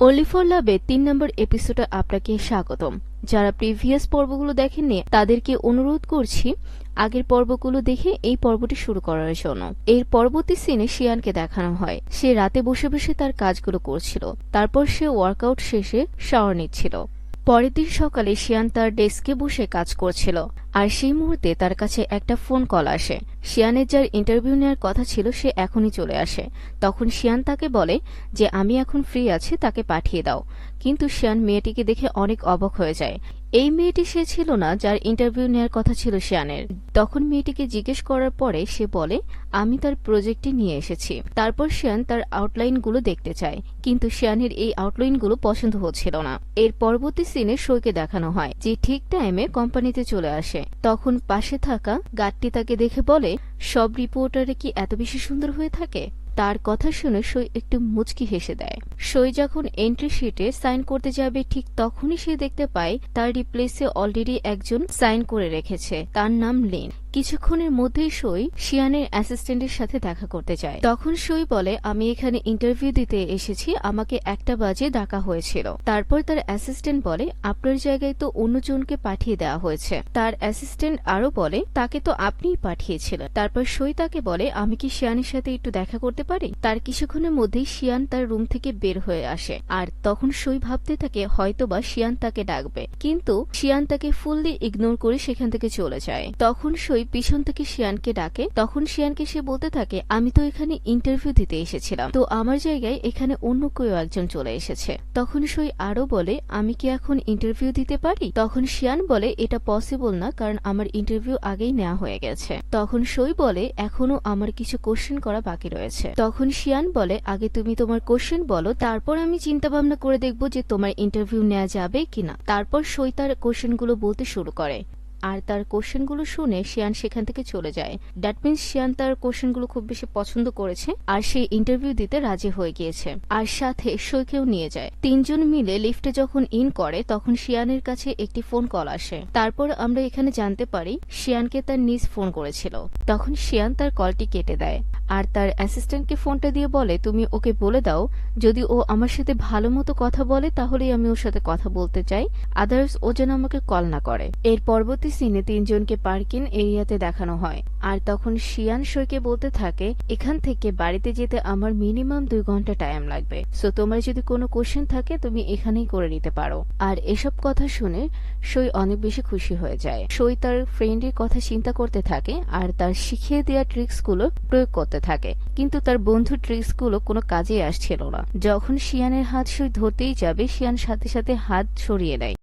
Only for লাভে ৩ নম্বর এপিসোডে আপনাকে স্বাগতম। যারা প্রিভিয়াস পর্বগুলো দেখেননি তাদেরকে অনুরোধ করছি আগের পর্বগুলো দেখে এই পর্বটি শুরু করার জন্য। এর পরবর্তী সিনে শিয়ানকে দেখানো হয় সে রাতে বসে বসে তার কাজগুলো করছিল, তারপর সে ওয়ার্কআউট শেষে শাওয়ার নিচ্ছিল। পরের দিন সকালে শিয়ান তার ডেস্কে বসে কাজ করছিল, আর সেই মুহূর্তে তার কাছে একটা ফোন কল আসে। শিয়ানের যার ইন্টারভিউ নেওয়ার কথা ছিল সে এখনই চলে আসে। তখন শিয়ান তাকে বলে যে আমি এখন ফ্রি আছি, তাকে পাঠিয়ে দাও। কিন্তু শিয়ান মেয়েটিকে দেখে অনেক অবাক হয়ে যায়। এই মেয়েটি সে ছিল না যার ইন্টারভিউ নেওয়ার কথা ছিল শিয়ানের। তখন মেয়েটিকে জিজ্ঞেস করার পরে সে বলে আমি তার প্রজেক্টে নিয়ে এসেছি। তারপর শিয়ান তার আউটলাইনগুলো দেখতে চায়, কিন্তু শিয়ানের এই আউটলাইনগুলো পছন্দ হচ্ছিল না। এর পরবর্তী সিনে সইকে দেখানো হয় যে ঠিক টাইমে কোম্পানিতে চলে আসে। তখন পাশে থাকা গার্ডটি তাকে দেখে বলে সব রিপোর্টারে কি এত বেশি সুন্দর হয়ে থাকে? তার কথা শুনে সই একটু মুচকি হেসে দেয়। সই যখন এন্ট্রি শিটে সাইন করতে যাবে ঠিক তখনই সে দেখতে পায় তার রিপ্লেসে অলরেডি একজন সাইন করে রেখেছে, তার নাম লিন। কিছুক্ষণের মধ্যেই সই শিয়ানের অ্যাসিস্ট্যান্টের সাথে দেখা করতে যায়। তখন সই বলে আমি এখানে ইন্টারভিউ দিতে এসেছি, আমাকে 1টা বাজে ডাকা হয়েছিল। তারপর তার অ্যাসিস্ট্যান্ট বলে আপনার জায়গায় তো অন্যজনকে পাঠিয়ে দেওয়া হয়েছে। তার অ্যাসিস্ট্যান্ট আরো বলে তাকে তো আপনিই পাঠিয়েছিলেন। তারপর সই তাকে বলে আমি কি শিয়ানের সাথে একটু দেখা করতে পারি? তার কিছুক্ষণের মধ্যেই শিয়ান তার রুম থেকে বের হয়ে আসে, আর তখন সই ভাবতে থাকে হয়তোবা শিয়ান তাকে ডাকবে, কিন্তু শিয়ান তাকে ফুললি ইগনোর করে সেখান থেকে চলে যায়। তখন সই পিছন থেকে শিয়ানকে ডাকে। তখন শিয়ানকে সে বলতে থাকে আমি তো এখানে ইন্টারভিউ দিতে এসেছিলাম, তো আমার জায়গায় এখানে অন্য কেউ একজন চলে এসেছে। তখন সই আরো বলে আমি কি এখন ইন্টারভিউ দিতে পারি? তখন শিয়ান বলে এটা পসিবল না, কারণ আমার ইন্টারভিউ আগেই নেওয়া হয়ে গেছে। তখন সই বলে এখনো আমার কিছু কোশ্চেন করা বাকি রয়েছে। তখন শিয়ান বলে আগে তুমি তোমার কোশ্চেন বলো, তারপর আমি চিন্তা ভাবনা করে দেখব যে তোমার ইন্টারভিউ নেওয়া যাবে কিনা। তারপর সই তার কোশ্চেনগুলো বলতে শুরু করে, আর তার কোশ্চেনগুলো শুনে শিয়ান সেখান থেকে চলে যায়। দ্যাট মিনস শিয়ান তার কোশ্চেনগুলো খুব বেশি পছন্দ করেছে আর সে ইন্টারভিউ দিতে রাজি হয়ে গিয়েছে, আর সাথে সইকেও নিয়ে যায়। তিনজন মিলে লিফটে যখন ইন করে তখন শিয়ানের কাছে একটি ফোন কল আসে। তারপর আমরা এখানে জানতে পারি শিয়ানকে তার নিজ ফোন করেছিল। তখন শিয়ান তার কলটি কেটে দেয় আর তার অ্যাসিস্ট্যান্টকে ফোনটা দিয়ে বলে তুমি ওকে বলে দাও যদি ও আমার সাথে ভালো মতো কথা বলে তাহলেই আমি ওর সাথে কথা বলতে চাই, আদার্স ও যেন আমাকে কল না করে। এর পরবর্তী সিনে তিনজনকে পার্কিং এরিয়াতে দেখানো হয়, আর তখন শিয়ান সইকে বলতে থাকে এখান থেকে বাড়িতে যেতে আমার মিনিমাম 2 ঘন্টা টাইম লাগবে, সো তোমার যদি কোনো কোশ্চেন থাকে তুমি এখানেই করে নিতে পারো। আর এসব কথা শুনে সই অনেক বেশি খুশি হয়ে যায়। সই তার ফ্রেন্ডের কথা চিন্তা করতে থাকে আর তার শিখিয়ে দেওয়া ট্রিক্স গুলো প্রয়োগ করতে থাকে, কিন্তু তার বন্ধুর ট্রিক্স গুলো কোনো কাজে আসছিল না। যখন শিয়ানের হাত সই ধরতেই যাবে শিয়ান সাথে সাথে হাত সরিয়ে দেয়।